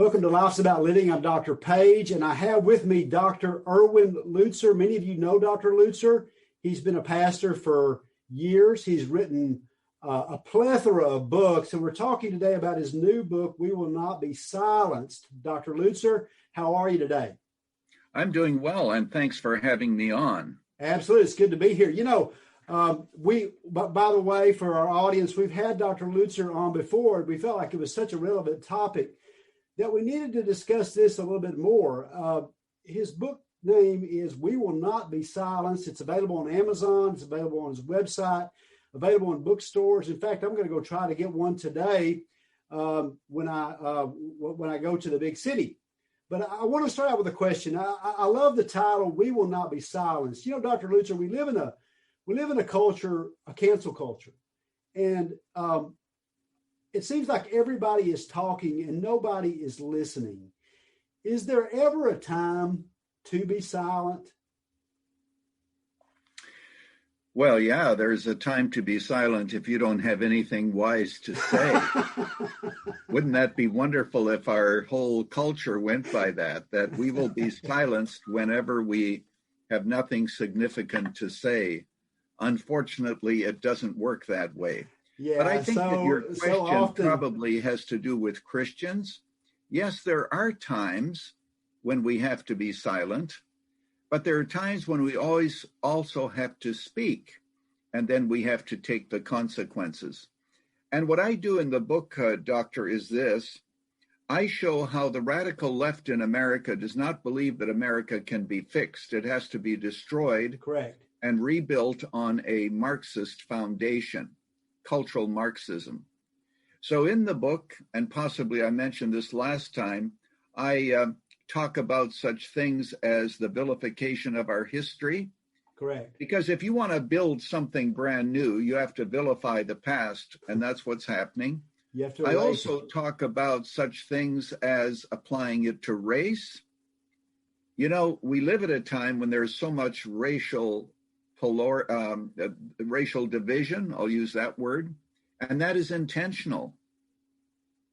Welcome to Life's About Living. I'm Dr. Page, and I have with me Dr. Erwin Lutzer. Many of you know Dr. Lutzer. He's been a pastor for years. He's written a plethora of books, and we're talking today about his new book, We Will Not Be Silenced. Dr. Lutzer, how are you today? I'm doing well, and thanks for having me on. Absolutely. It's good to be here. By the way, for our audience, we've had Dr. Lutzer on before. We felt like it was such a relevant topic that we needed to discuss this a little bit more. His book name is We Will Not Be Silenced. It's available on Amazon. It's available on his website, available in bookstores. In fact, I'm going to go try to get one today when I go to the big city. But I want to start out with a question. I love the title, We Will Not Be Silenced. You know, Dr. Lutzer, we live in a culture, a cancel culture. And it seems like everybody is talking and nobody is listening. Is there ever a time to be silent? Well, yeah, there's a time to be silent if you don't have anything wise to say. Wouldn't that be wonderful if our whole culture went by that we will be silenced whenever we have nothing significant to say? Unfortunately, it doesn't work that way. Yeah, but I think that your question probably has to do with Christians. Yes, there are times when we have to be silent, but there are times when we always also have to speak, and then we have to take the consequences. And what I do in the book, Doctor, is this. I show how the radical left in America does not believe that America can be fixed. It has to be destroyed. Correct. And rebuilt on a Marxist foundation. Cultural Marxism. So in the book, and possibly I mentioned this last time, I talk about such things as the vilification of our history. Correct. Because if you want to build something brand new, you have to vilify the past, and that's what's happening. You have to I also talk about such things as applying it to race. You know, we live at a time when there's so much racial division, I'll use that word, and that is intentional.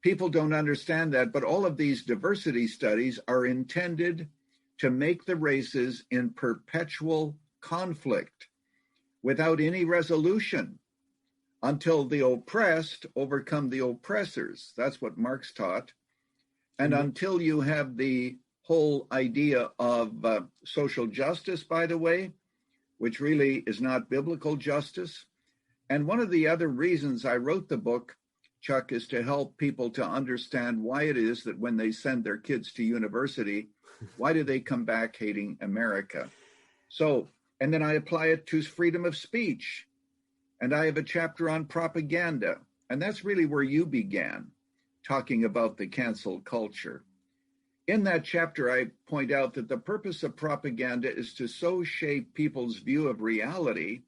People don't understand that, but all of these diversity studies are intended to make the races in perpetual conflict without any resolution until the oppressed overcome the oppressors. That's what Marx taught. And until you have the whole idea of social justice, by the way, which really is not biblical justice. And one of the other reasons I wrote the book, Chuck, is to help people to understand why it is that when they send their kids to university, why do they come back hating America? So, and then I apply it to freedom of speech. And I have a chapter on propaganda. And that's really where you began, talking about the cancel culture. In that chapter, I point out that the purpose of propaganda is to so shape people's view of reality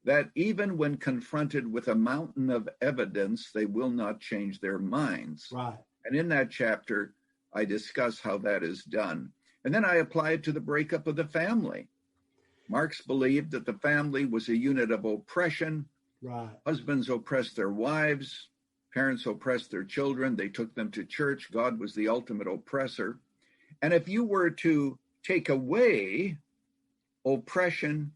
that even when confronted with a mountain of evidence, they will not change their minds. Right. And in that chapter, I discuss how that is done. And then I apply it to the breakup of the family. Marx believed that the family was a unit of oppression. Right. Husbands oppressed their wives. Parents oppressed their children. They took them to church. God was the ultimate oppressor. And if you were to take away oppression,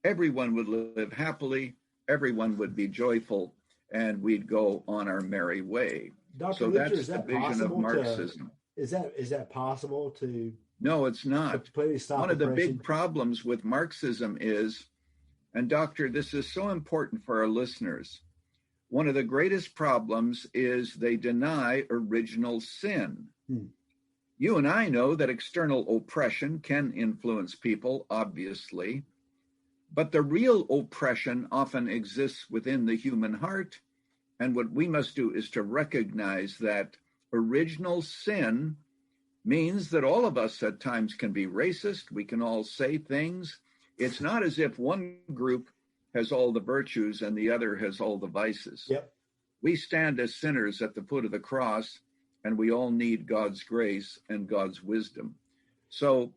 everyone would live happily, everyone would be joyful, and we'd go on our merry way. Dr. So Lutzer, that's the vision of Marxism. Is that possible to? No, it's not. One of the big problems with Marxism is, and Doctor, this is so important for our listeners, one of the greatest problems is they deny original sin. You and I know that external oppression can influence people, obviously, but the real oppression often exists within the human heart. And what we must do is to recognize that original sin means that all of us at times can be racist. We can all say things. It's not as if one group has all the virtues and the other has all the vices. Yep. We stand as sinners at the foot of the cross, and we all need God's grace and God's wisdom. So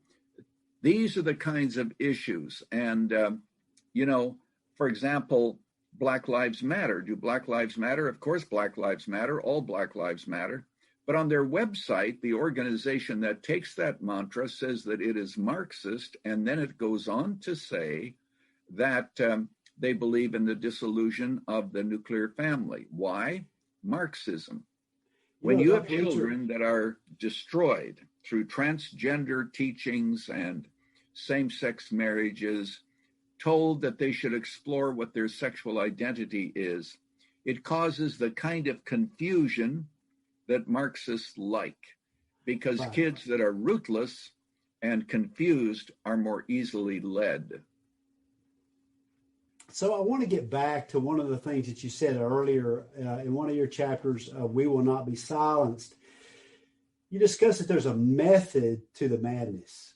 these are the kinds of issues. And, for example, Black Lives Matter. Do Black Lives matter? Of course, Black Lives matter. All Black lives matter. But on their website, the organization that takes that mantra says that it is Marxist, and then it goes on to say that they believe in the dissolution of the nuclear family. Why? Marxism. When you have children that are destroyed through transgender teachings and same-sex marriages, told that they should explore what their sexual identity is, it causes the kind of confusion that Marxists like, because kids that are rootless and confused are more easily led. So I want to get back to one of the things that you said earlier in one of your chapters, We Will Not Be Silenced. You discussed that there's a method to the madness.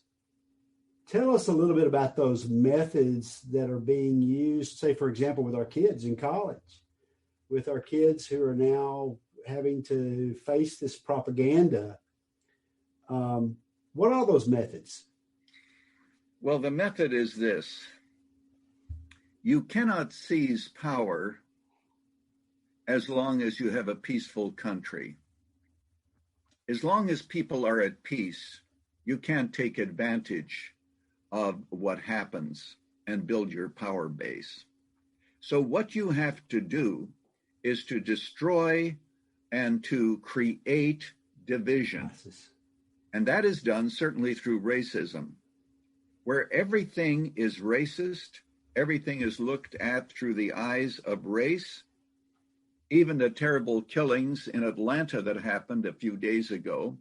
Tell us a little bit about those methods that are being used, say, for example, with our kids in college, with our kids who are now having to face this propaganda. What are those methods? Well, the method is this. You cannot seize power as long as you have a peaceful country. As long as people are at peace, you can't take advantage of what happens and build your power base. So what you have to do is to destroy and to create division. And that is done certainly through racism, where everything is racist. Everything is looked at through the eyes of race. Even the terrible killings in Atlanta that happened a few days ago,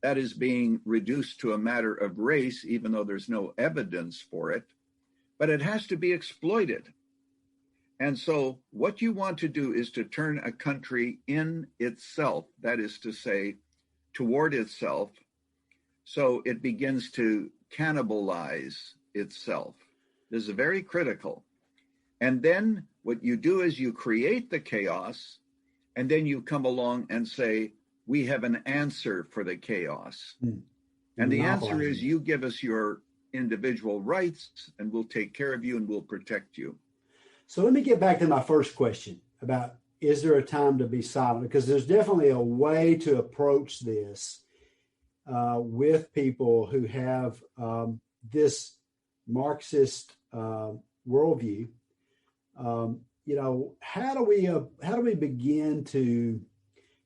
that is being reduced to a matter of race, even though there's no evidence for it. But it has to be exploited. And so what you want to do is to turn a country in itself, that is to say, toward itself, so it begins to cannibalize itself. This is very critical. And then what you do is you create the chaos, and then you come along and say, we have an answer for the chaos. And the answer is you give us your individual rights, and we'll take care of you and we'll protect you. So let me get back to my first question about, is there a time to be silent? Because there's definitely a way to approach this with people who have this Marxist worldview. How do we begin to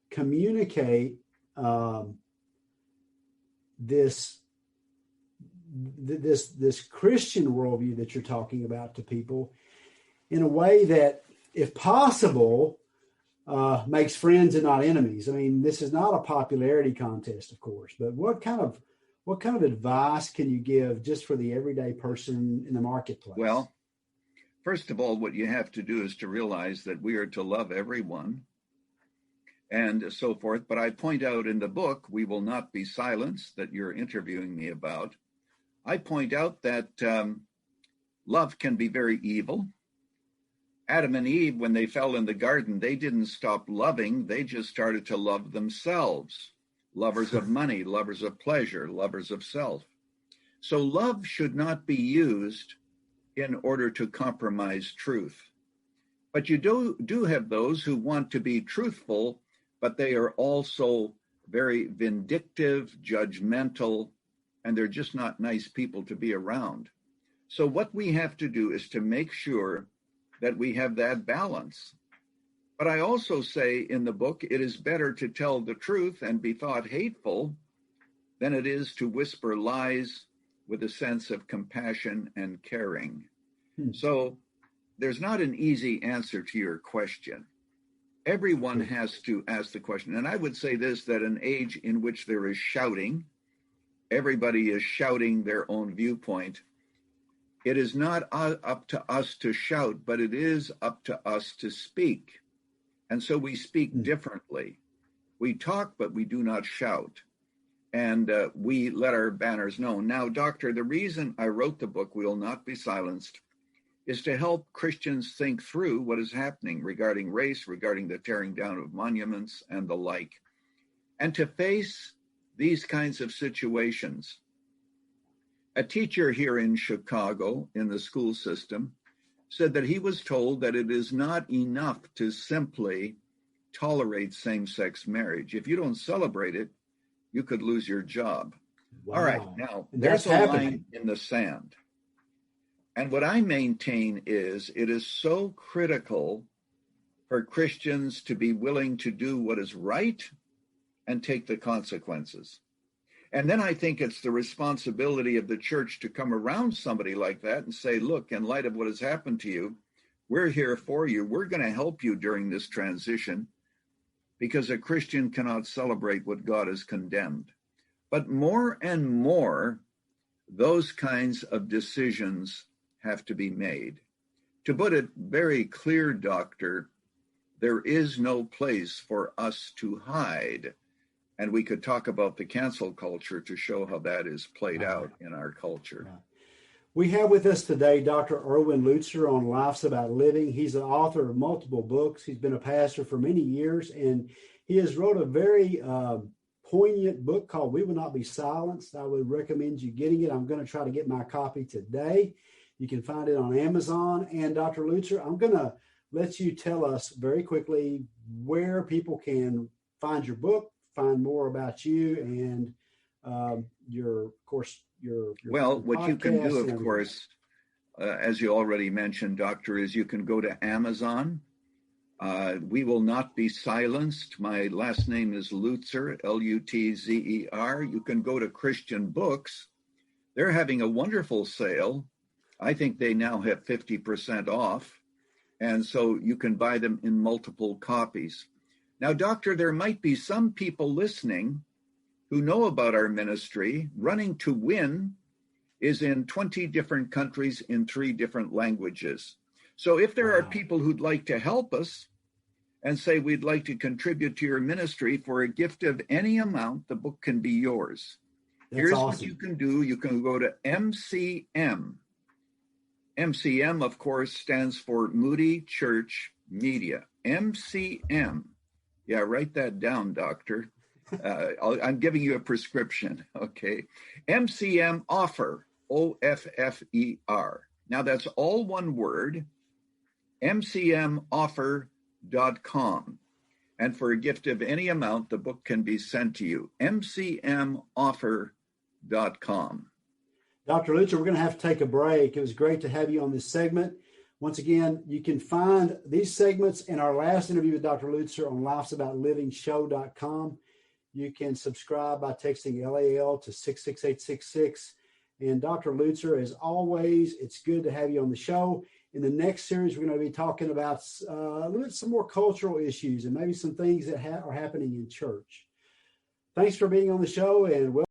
communicate this Christian worldview that you're talking about to people in a way that, if possible, makes friends and not enemies? I mean, this is not a popularity contest, of course, but what kind of advice can you give just for the everyday person in the marketplace? Well, first of all, what you have to do is to realize that we are to love everyone and so forth. But I point out in the book, We Will Not Be Silenced, that you're interviewing me about, I point out that love can be very evil. Adam and Eve, when they fell in the garden, they didn't stop loving. They just started to love themselves. Lovers of money, lovers of pleasure, lovers of self. So love should not be used in order to compromise truth. But you do have those who want to be truthful, but they are also very vindictive, judgmental, and they're just not nice people to be around. So what we have to do is to make sure that we have that balance. But I also say in the book, it is better to tell the truth and be thought hateful than it is to whisper lies with a sense of compassion and caring. So there's not an easy answer to your question. Everyone has to ask the question. And I would say this, that an age in which there is shouting, everybody is shouting their own viewpoint. It is not up to us to shout, but it is up to us to speak. And so we speak differently. We talk, but we do not shout. And we let our banners known. Now, Doctor, the reason I wrote the book, We Will Not Be Silenced, is to help Christians think through what is happening regarding race, regarding the tearing down of monuments and the like, and to face these kinds of situations. A teacher here in Chicago in the school system said that he was told that it is not enough to simply tolerate same-sex marriage. If you don't celebrate it, you could lose your job. Wow. All right, now And there's that's a happening. line in the sand. And what I maintain is it is so critical for Christians to be willing to do what is right and take the consequences. And then I think it's the responsibility of the church to come around somebody like that and say, look, in light of what has happened to you, we're here for you. We're going to help you during this transition, because a Christian cannot celebrate what God has condemned. But more and more, those kinds of decisions have to be made. To put it very clear, Doctor, there is no place for us to hide. And we could talk about the cancel culture to show how that is played out in our culture. We have with us today Dr. Erwin Lutzer on Life's About Living. He's an author of multiple books. He's been a pastor for many years, and he has wrote a very poignant book called We Will Not Be Silenced. I would recommend you getting it. I'm going to try to get my copy today. You can find it on Amazon. And Dr. Lutzer, I'm going to let you tell us very quickly where people can find your book, find more about you, and your well, what you can do, of everything. course, as you already mentioned, Doctor, is you can go to Amazon. We Will Not Be Silenced. My last name is Lutzer, Lutzer. You can go to Christian Books. They're having a wonderful sale. I think they now have 50% off. And so you can buy them in multiple copies. Now, Doctor, there might be some people listening who know about our ministry. Running to Win is in 20 different countries in 3 different languages. So if there are people who'd like to help us and say, we'd like to contribute to your ministry for a gift of any amount, the book can be yours. Here's awesome. What you can do. You can go to MCM. MCM, of course, stands for Moody Church Media. MCM. Yeah, write that down, Doctor. I'm giving you a prescription, okay? MCM Offer, OFFER. Now, that's all one word, mcmoffer.com. And for a gift of any amount, the book can be sent to you, mcmoffer.com. Dr. Lutzer, we're going to have to take a break. It was great to have you on this segment. Once again, you can find these segments in our last interview with Dr. Lutzer on lifesaboutlivingshow.com. You can subscribe by texting LAL to 66866. And Dr. Lutzer, as always, it's good to have you on the show. In the next series, we're going to be talking about some more cultural issues and maybe some things that are happening in church. Thanks for being on the show, and welcome.